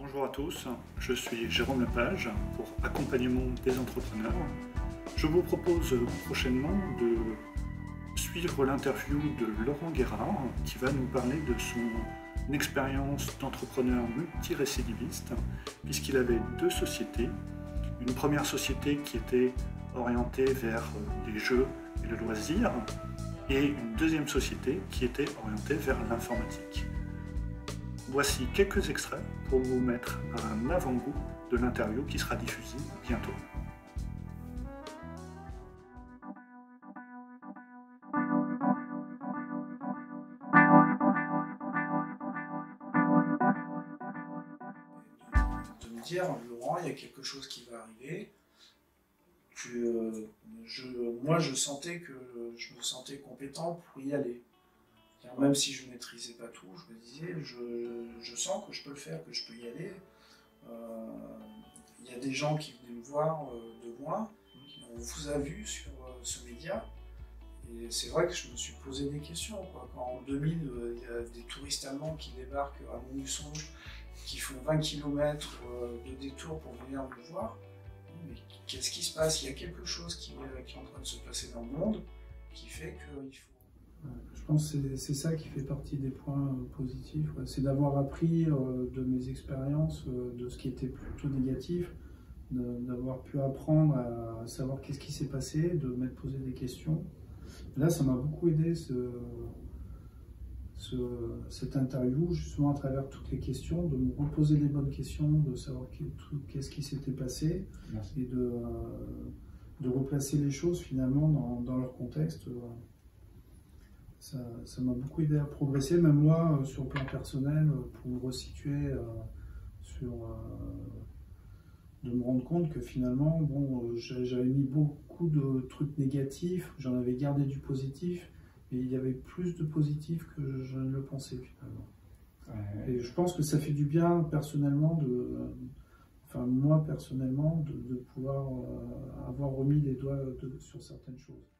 Bonjour à tous, je suis Jérôme Lepage pour Accompagnement des entrepreneurs. Je vous propose prochainement de suivre l'interview de Laurent Guérard qui va nous parler de son expérience d'entrepreneur multirécidiviste puisqu'il avait deux sociétés. Une première société qui était orientée vers les jeux et le loisir et une deuxième société qui était orientée vers l'informatique. Voici quelques extraits pour vous mettre un avant-goût de l'interview qui sera diffusée bientôt. De me dire, Laurent, il y a quelque chose qui va arriver. Moi, je sentais que je me sentais compétent pour y aller. Même si je ne maîtrisais pas tout, je me disais, je sens que je peux le faire, que je peux y aller. Il y a des gens qui venaient me voir de loin, on vous a vu sur ce média, et c'est vrai que je me suis posé des questions. Quand en 2000, il y a des touristes allemands qui débarquent à Montluçon, qui font 20 km de détour pour venir me voir, mais qu'est-ce qui se passe? Il y a quelque chose qui est en train de se passer dans le monde qui fait qu'il faut... Je pense que c'est ça qui fait partie des points positifs. C'est d'avoir appris de mes expériences, de ce qui était plutôt négatif, d'avoir pu apprendre à savoir qu'est-ce qui s'est passé, de m'être posé des questions. Là, ça m'a beaucoup aidé cette interview, justement à travers toutes les questions, de me reposer les bonnes questions, de savoir qu'est-ce qui s'était passé. Merci. Et de replacer les choses finalement dans leur contexte. Ça m'a beaucoup aidé à progresser, même moi, sur le plan personnel, pour me resituer, de me rendre compte que finalement, bon, j'avais mis beaucoup de trucs négatifs, j'en avais gardé du positif, et il y avait plus de positif que je ne le pensais finalement. Et je pense que ça fait du bien personnellement, moi personnellement, de pouvoir avoir remis les doigts sur certaines choses.